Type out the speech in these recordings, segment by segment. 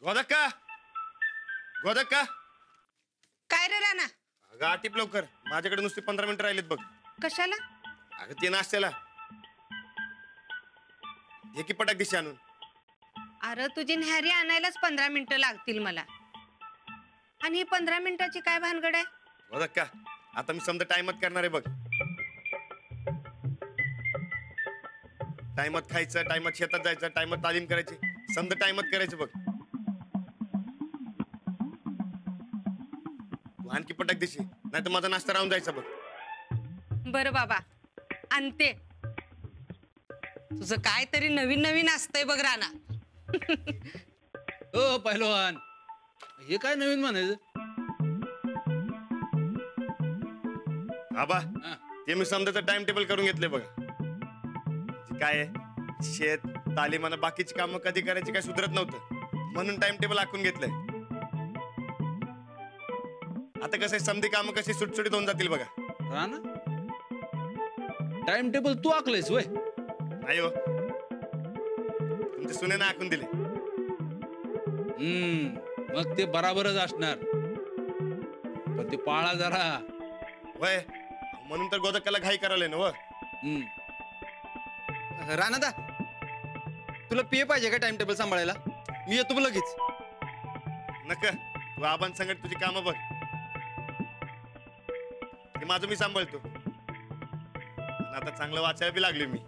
गोदक्का गोदक्का काय रे राणा? अगं आटिप लवकर, माझ्याकडे नुसते 15 मिनिटं राहिलेत बघ. कशाला? अगं ते नाश्त्याला हे की पटाक दिशी आणून. अरे तुझी न्याहारी आणायलाच 15 मिनिटं लागतील मला. आणि ही 15 मिनिटाची काय भानगड आहे? गोदक्का आता मी समजा टाइमात करणार आहे बघ. टाइमात खायचं, टाइमात शेतात जायचं, टाइमात तालीम करायची, समजा टाइमात करायचं बघ. तू आणखी पटाक दिशी, नाही तर माझा नाश्ता राहून जायचा बघ. बरं बाबा आणते. तुझं काय तरी नवीन नवीन असतंय बघ राणा. हो पहिलवान, हे काय नवीन म्हणायचं? आबा ते मी समजाचं टाइम टेबल करून घेतले बघा. काय आहे, शेत तालीम आणि बाकीची कामं कधी करायची काय सुधरत नव्हतं, म्हणून टाइम टेबल आखून घेतलंय. आता कसं समधी कामं कशी सुटसुटीत होऊन जातील बघा. राणा टाइम टेबल तू आखलंयस वय? नाही हो, तुमच्या सुनेनं आखून दिले. मग ते बराबरच असणार, पण ते पाळा जरा. वय म्हणून तर गोदक्काला घाई करायला ना. व राणादा, तुला पिये पाहिजे का टाइम टेबल सांभाळायला? मी येतो लगेच. नका, तू आबां संगत तुझी कामं बघ, ते माझं मी सांभाळतो. आता चांगलं वाचायला बी लागले मी.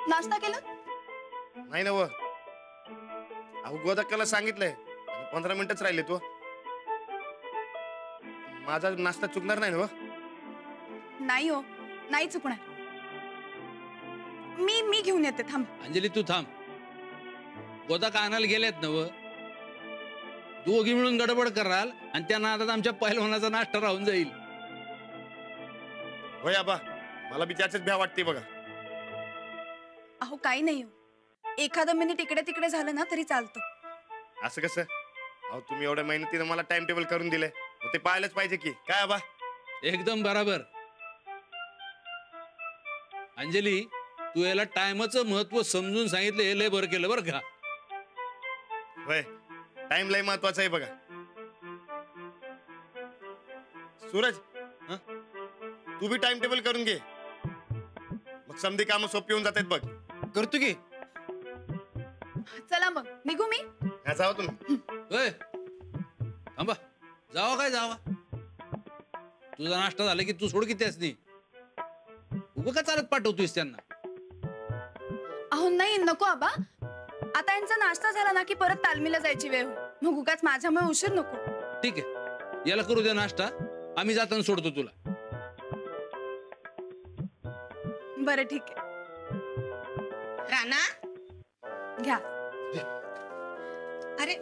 नाश्ता केला? नाही ना. व अहो गोदक्काला सांगितलंय, 15 मिनिटच राहिले. तो माझा नाश्ता चुकणार नाही ना? व नाही हो, नाही चुकणार. मी घेऊन येते, थांब. अंजली तू थांब. गोदा का आणायला गेलेत ना? व दोघी मिळून गडबड कराल आणि त्या नादात आमच्या पहिलवानाचा नाश्ता राहून जाईल. होय आबा, मला बी त्याचीच भ्या वाटते बघा. अहो काही नाही हो, एखादं मिनिट इकडे तिकडे झालं ना तरी चालतं. असं कसं? अहो तुम्ही एवढ्या मेहनतीनं मला टाइम टेबल करून दिले, मग ते पाहायलाच पाहिजे की काय आबा. एकदम बराबर. अंजली, तू याला टाइमचं महत्व समजून सांगितलं, हे लय बरं केलं बरं का. होय, टाइम लय महत्वाचा आहे बघा. सूरज, तू बी टाइम टेबल करून घे, मग समधी कामं सोपी होऊन जातात बघ. करतो की. चला मग निघू मी. जावा तुम्ही. होय थांबा, जावा काय जावा. तुझा नाश्ता झाला की तू सोड की त्यासनी. उभं का चालत पाठवतोयस त्यांना? अहो नाही, नको आबा. आता यांचा नाश्ता झाला ना की परत तालमीला जायची वेळ होईल, मग उगाच माझ्यामुळे उशीर नको. ठीक आहे, याला करू दे नाश्ता, आम्ही जाताना सोडतो तुला. बरं ठीक आहे. राणा घ्या. अरे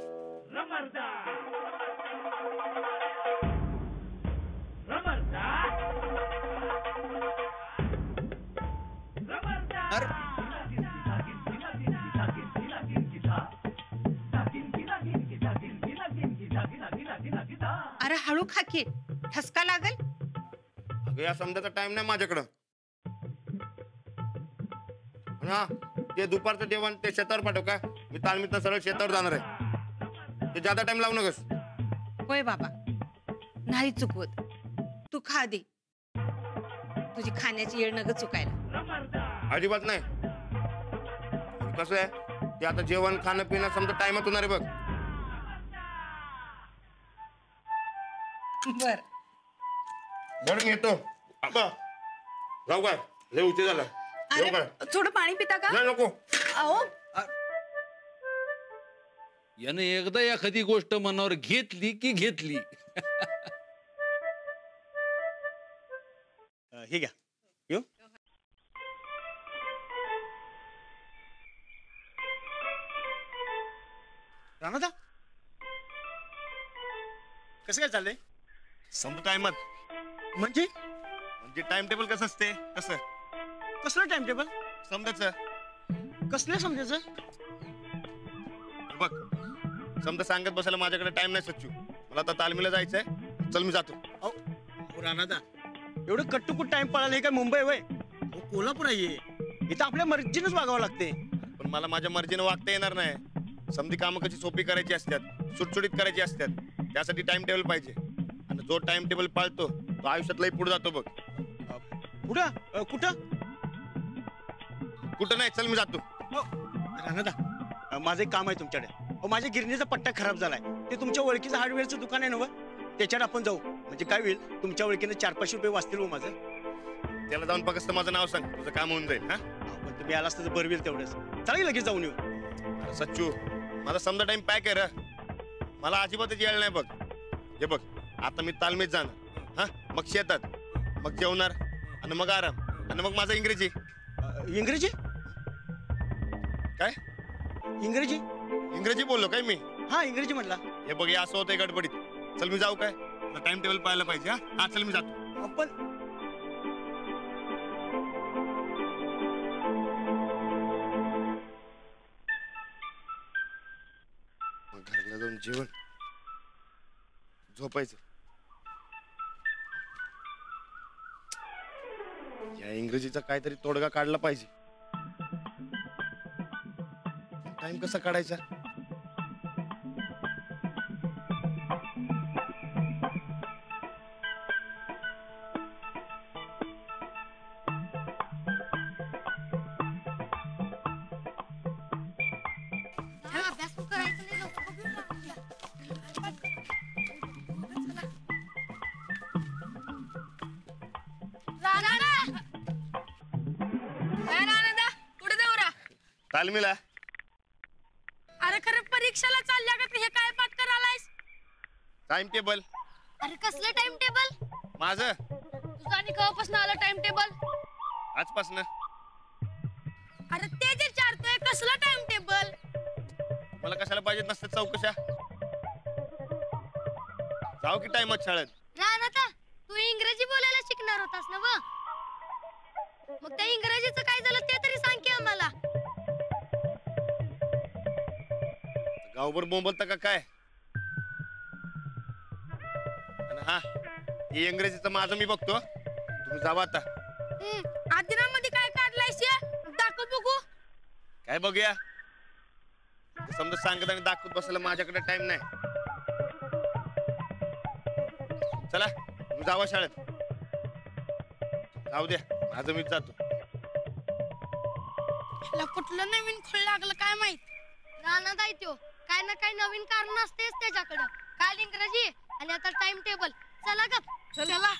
अरे हळू खा की, ठसका लागल. अगं या समजाचा टाइम नाही माझ्याकडं. हा, ते दुपारचं जेवण ते शेतावर पाठव का, मी तालमीतनं सरळ शेतावर जाणार आहे. ते जादा टाइम लावू नकोस. होय बाबा, नाही चुकवत. तू खा दे, तुझी खाण्याची येळ नग चुकायला. अजिबात नाही. कसं आहे, ते आता जेवण खाणं पिणं समजा टाइमात होणार आहे बघ. बर बरं मी येतो. आबा जाऊ काय, लय उशीर झाला. अरे थोडं पाणी पिता का? नाही नको. अहो यानं एकदा एखादी गोष्ट मनावर घेतली की घेतली. हे घ्या. येऊ. राणादा, कसं काय चाललंय? समजा टाइमात म्हणजे टाइम टेबल कसं असते तसं. कसलं टाइम टेबल? समजायचं. कसलं समजायचं? बघ, समजा सांगत बसायला माझ्याकडे टाइम नाही सच्चू. मला आता तालमीला जायचंय, चल मी जातो. अहो राणादा, एवढं कट्टुकट टाइम पळाला हे काय मुंबई वय? कोल्हापूर आहे. इथं आपल्या मर्जीनच वागावं लागते. पण पण मला माझ्या मर्जीने वागता येणार नाही. समधी कामं कशी सोपी करायची असतात, सुटसुटीत करायची असतात. त्यासाठी टाइम टेबल पाहिजे. आणि जो टाइम टेबल पाळतो तो आयुष्यात लई पुढे जातो बघ. पुढं कुठं कुठं नाही, चल मी जातो. राणादा माझं एक काम आहे तुमच्याकडे. माझ्या गिरणीचा पट्टा खराब झालाय. ते तुमच्या ओळखीचं हार्डवेअरचं दुकान आहे ना व? त्याच्यात आपण जाऊ. म्हणजे काय होईल, तुमच्या ओळखीनं 400-500 रुपये वाचतील हो माझं. त्याला जाऊन फक्त माझं नाव सांग, तुझं काम होऊन जाईल. हा पण तुम्ही आलास तर बरं होईल तेवढंच. चालेल लगेच जाऊन येऊ. अरे सच्चू, माझा समजा टाइम पॅक आहे रे. मला अजिबातच यायला नाही बघ. हे बघ, आता मी तालमीत जाणार, हा मग शेतात, मग जेवणार आणि मग आराम आणि मग माझं इंग्रजी. इंग्रजी काय इंग्रजी इंग्रजी बोललो काय मी? हा इंग्रजी म्हटला. हे बघ, हे असं होतंय गडबडीत. चल मी जाऊ काय? टाइम टेबल पाहायला पाहिजे. हा हा चल मी जातो. पण मग घरला जाऊन जेवण, झोपायचं. या इंग्रजीचा काहीतरी तोडगा काढला पाहिजे. टाइम कसा काढायचा? तालमीला. अरे खरं परीक्षेला चालल्या का हे काय पाठ करायलायस? टाइम टेबल अरे कसलं टाइम टेबल? माझं तुझं आणि केव्हापासून आलं टाइम टेबल? आजपासनं. अरे ते जे चारतोय कसलं टाइम टेबल? मला कशाला पाहिजेत नसतात चौकशा. जाऊ की टाइमात शाळेत. रानाता तू इंग्रजी बोलायला शिकणार होतास ना व? मग त्या इंग्रजीचं काय झालं ते तरी सांग की आम्हाला. गावभर बोंबलता का काय? आणि हा, हे इंग्रजीचं माझं मी बघतो. तुम्ही जावा आता. आदिनामध्ये काय काढलायस या? दाखव बघू. काय बघूया? समजा सांगत आणि दाखवत बसायला माझ्याकडे टाइम नाही. चला तुम्ही जावा शाळेत. जाऊ द्या, माझं मीच जातो. ह्याला कुठलं नवीन खूळ लागलं काय माहित? रानात आहे त्यो, काय ना काय नवीन कारण असतेच त्याच्याकडं. काल इंग्रजी आणि आता टाइम टेबल. चला गप. चला.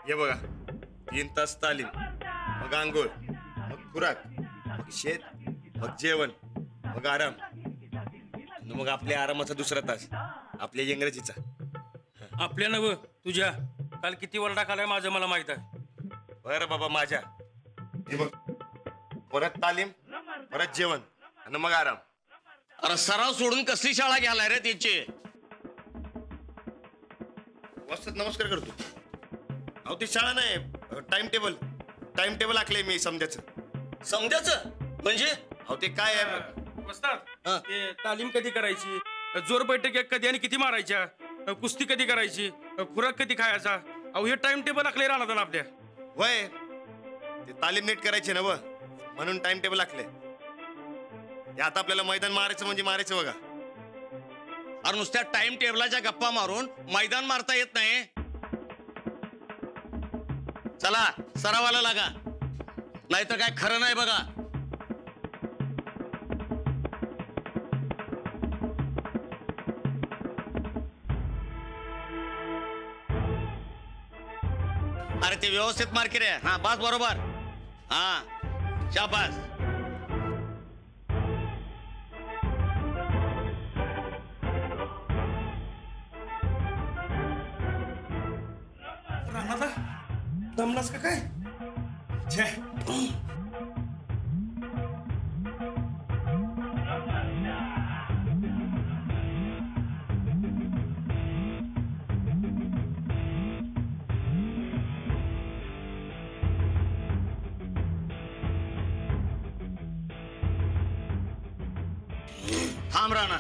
हे बघा, 3 तास तालीम, मग आंघोळ, मग खुराक, मग शेत, मग जेवण, मग आराम, आणि मग आपल्या आरामाचा दुसरा तास आपल्या इंग्रजीचा. आपल्या नव तुझ्या काल किती वरडा खालाय माझं मला माहित आहे. बरं बाबा माझ्या. हे बघ, परत तालीम, परत जेवण आणि मग आराम. अरे सराव सोडून कसली शाळा घ्यालाय रे त्याची? वस्तात नमस्कार करतो. अहो ती शाळा नाही, टाइम टेबल आखले मी समजायचं. समजायचं म्हणजे? अहो ते काय आहे? वस्ताद, ते तालीम कधी करायची, जोर बैठक कधी आणि किती मारायच्या, कुस्ती कधी करायची, खुराक कधी खायचा, अहो हे टाइम टेबल आखले राहणार ना आपल्या. वय ते तालीम नीट करायची ना व, म्हणून टाइम टेबल आखले. आता आपल्याला मैदान मारायचं म्हणजे मारायचं बघा. अरे नुसत्या टाइम टेबलाच्या गप्पा मारून मैदान मारता येत नाही. चला सरावाला लागा, नाहीतर काय खरं नाही बघा. अरे ते व्यवस्थित मार की रे. हा बस बरोबर. हा शाबास. दमलास का काय? थांब राणा.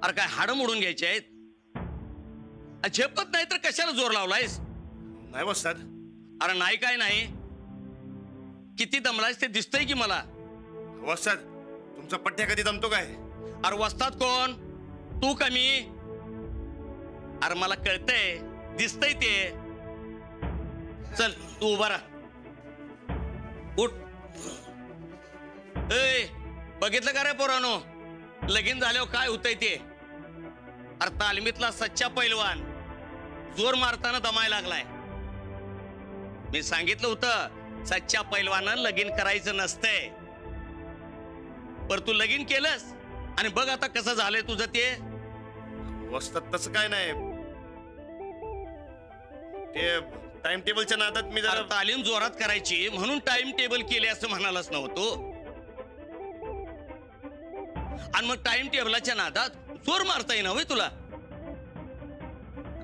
अरे काय हाडं मोडून घ्यायचे आहेत? झेपत नाही तर कशाला जोर लावलायस? नाही वस्ताद. अरे नाही काय नाही, किती दमलायस ते दिसतंय की मला. वस्ताद तुमचा पठ्ठ्या कधी दमतो काय? अरे वस्ताद कोण? तू कमी? अरे मला कळतंय, दिसतंय ते. चल तू उभा राहा. उठ. ए बघितलं का रे पोरानो, लगीन झाल्यावर काय होतंय ते? अरे तालमीतला सच्चा पैलवान जोर मारताना दमायला लागलाय. मी सांगितलं होतं सच्चा पैलवानं लगीन करायचं नसतंय. पर तू लगीन केलंस आणि बघ आता कसं झालंय तुझं ते. वस्ताद तसं काय नाही, ते टाइम टेबलच्या नादात मी जरा तालीम जोरात करायची म्हणून टाइम टेबल केले असं म्हणालाच नव्हतो. आणि मग टाइम टेबलाच्या नादात जोर मारता येईना होय तुला?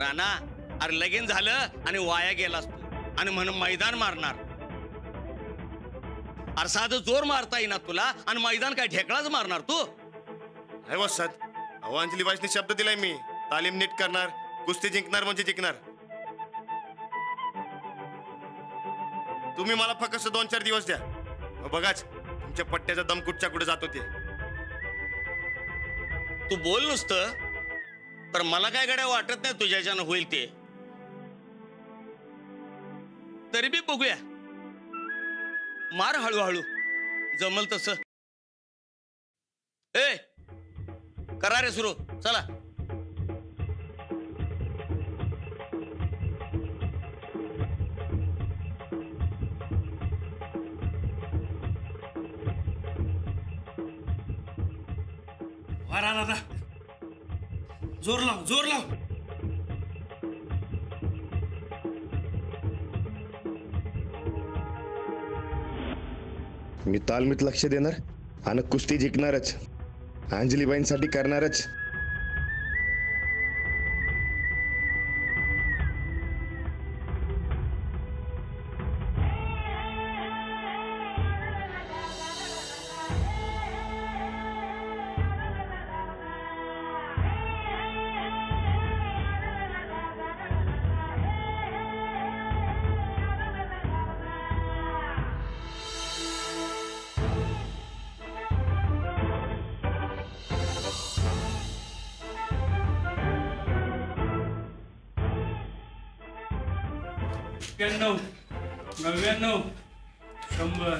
राणा, अरे लगीन झालं आणि वाया गेलास तू आणि म्हणून मैदान मारणार. अरे साधं जोर मारता येईना तुला आणि मैदान काय ढेकळाच मारणार तू? आहे वस्ताद. अहो अंजली बाईसने शब्द दिलाय, मी तालीम नीट करणार, कुस्ती जिंकणार म्हणजे जिंकणार. तुम्ही मला फक्त 2-4 दिवस द्या, मग बघाच तुमच्या पट्ट्याचा दम कुठच्या कुठे जातो ते. तू बोल नुसतं, तर मला काय गड्या वाटत नाही तुझ्याच्यानं होईल ते. तरी बी बघूया, मार हळूहळू जमल तसं. ए करा रे सुरू, चला. वारा दादा, जोर लाव, जोर लाव. मी तालमीत लक्ष देणार आणि कुस्ती जिंकणारच, अंजलीबाईंसाठी करणारच. 99, 99, 100.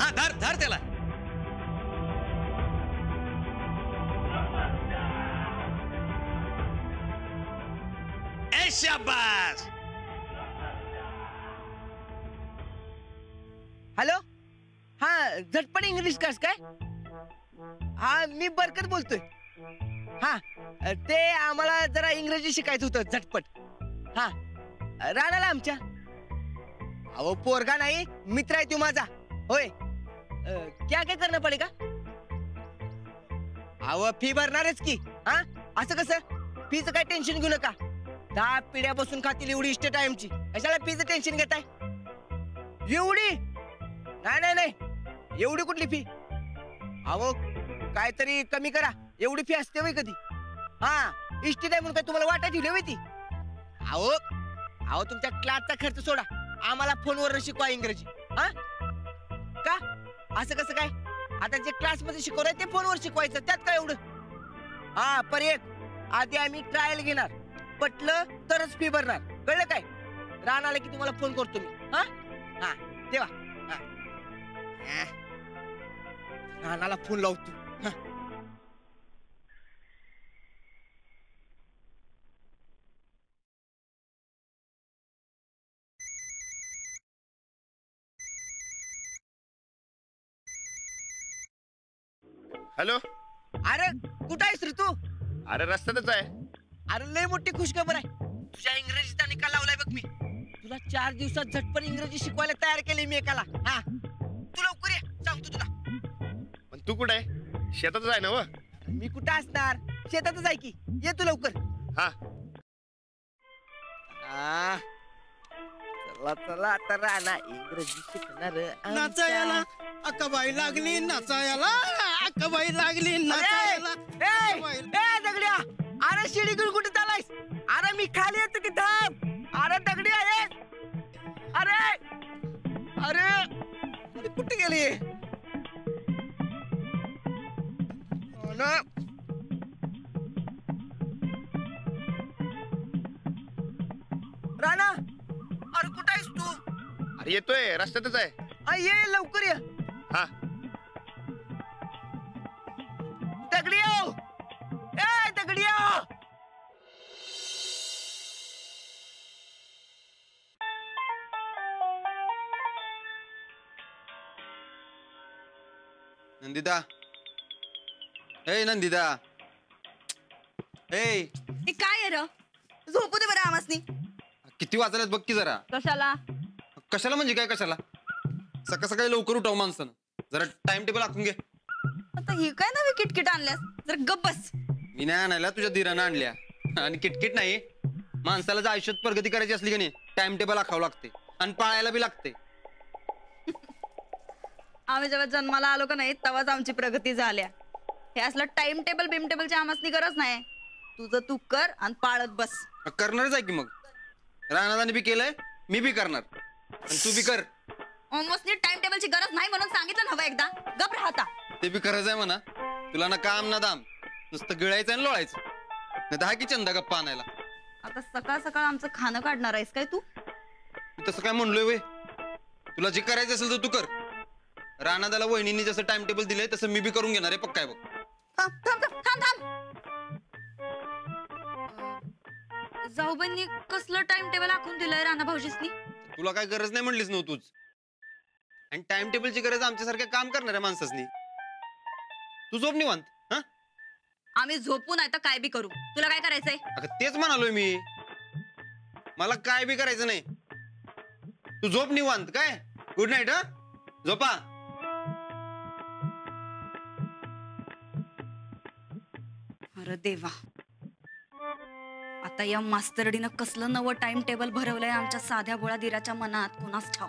हा धर धर त्याला. ए शाबास. हॅलो, हा झटपट इंग्लिश कस काय? हा मी बरकत बोलतोय. हा ते आम्हाला जरा इंग्रजी शिकायचं होतं झटपट. हा राणाला आमच्या. अहो पोरगा नाही, मित्र आहे तू माझा. होय, क्या काय करणं पडेगा? अहो फी भरणारच की. हा असं कसं? फीचं काय टेन्शन घेऊ नका. 10 पिढ्या बसून खातील एवढी इस्टेट आहे आमची. कशाला फीचं टेन्शन घेताय? एवढी नाही नाही, एवढी कुठली फी? अहो काहीतरी कमी करा. एवढी फी असते वय कधी? हा इष्टी नाही म्हणून काय तुम्हाला वाटा ठेवली होय ती? अहो तुमच्या क्लासचा खर्च सोडा, आम्हाला फोनवर शिकवा इंग्रजी. हा का असं कसं काय? आता जे क्लास मध्ये शिकवलंय ते फोनवर शिकवायचं, त्यात काय एवढं? हा पर एक आधी आम्ही ट्रायल घेणार, पटलं तरच फी भरणार, कळलं काय? रानाला की तुम्हाला फोन करतो मी. हा हा तेव्हा रानाला फोन लावतो. हॅलो. अरे कुठं आहेस रे तू? अरे रस्त्यातच आहे. अरे लय मोठी खुशखबर आहे. तुझ्या इंग्रजीचा निकाल लावलाय बघ मी. तुला 4 दिवसात झटपट इंग्रजी शिकवायला तयार केले मी एकाला. हा तू लवकर ये, सांगतो तुला. पण तू कुठे आहे? शेतातच आहे ना? व मी कुठं असणार, शेतातच आहे की. ये तू लवकर. हा चला चला आता राणा इंग्रजी शिकणार. नाचायला अक्काबाई लागली, नाचायला अक्काबाई लागली, नाचायला. दगड्या, अरे शिडी घेऊन कुठे चालायस? अरे मी खाली येतो की थांब. अरे दगडी आहे. अरे अरे अरे कुठे गेली? राणा अरे कुठं आहेस तू? अरे येतोय, रस्त्यातच आहे. ये लवकर ये. हा दगडियो, ए दगडियो. नंदिता, ए नंदिता, ए काय र झोपू दे बरं आमासनी. किती वाजल्यात बघ की जरा. कशाला? कशाला म्हणजे काय? कशाला सकाळ सकाळी लवकर उठाव माणसानं. जरा टाइम टेबल आखून घे. आता ही काय नवी किटकिट आणल्यास? जरा गप्प बस. मी नाही आणायला, तुझ्या धीरानं आणल्या. आणि किटकिट नाही, माणसाला जर आयुष्यात प्रगती करायची असली की नाही, टाइम टेबल आखावं लागते आणि पाळायला बी लागते. आम्ही जेव्हा जन्माला आलो का नाही तेव्हाच आमची प्रगती झाल्या. हे असलं टाइम टेबल बिम टेबलची आमासनी गरज नाही. तुझं तू कर आणि पाळत बस. करणारच आहे की मग. राणादानी बी केलंय, मी बी करणार आणि तू बी कर. ऑलमोस्ट टाइम टेबलची गरज नाही म्हणून सांगितलं नव्हतं एकदा. गप राहता. ते बी खरंच आहे म्हणा. तुला ना काम ना दाम, नुसतं गिळायचं आणि लोळायचं. नाही दहा की चंदा गप्पा आणायला. आता सकाळ सकाळ आमचं खाणं काढणार आहेस काय तू? मी तसं काय म्हणलोय वे? तुला जे करायचं असेल तर तू कर. राणादाला वहिनींनी जसं टाइम टेबल दिलंय तसं मी बी करून घेणार आहे. पक्का आहे बघ. थांब थांब थांब थांब. जाऊबाईंनी कसलं टाइम टेबल आखून दिलंय राणा भाऊजीसनी? तुला काय गरज नाही म्हणलीस नव्ह तूच. आणि टाइम टेबलची गरज आमच्यासारख्या काम करणाऱ्या माणसासनी. तू झोप निवांत. हा आम्ही झोपू नाही तर काय बी करू. तुला काय करायचंय? अगं तेच म्हणालोय मी. मला काय बी करायचं नाही. तू झोप निवांत. काय गुड नाईट. हा झोपा. अरे देवा, आता या मास्तरडीनं कसलं नवं टाइम टेबल भरवलंय आमच्या साध्या बोळा दिराच्या मनात. कोणास ठाव.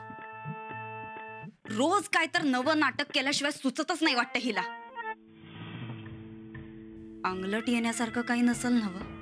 रोज काय तर नवं नाटक केल्याशिवाय सुचतच नाही वाटतं हिला. अंगलट येण्यासारखं काही नसल नवं.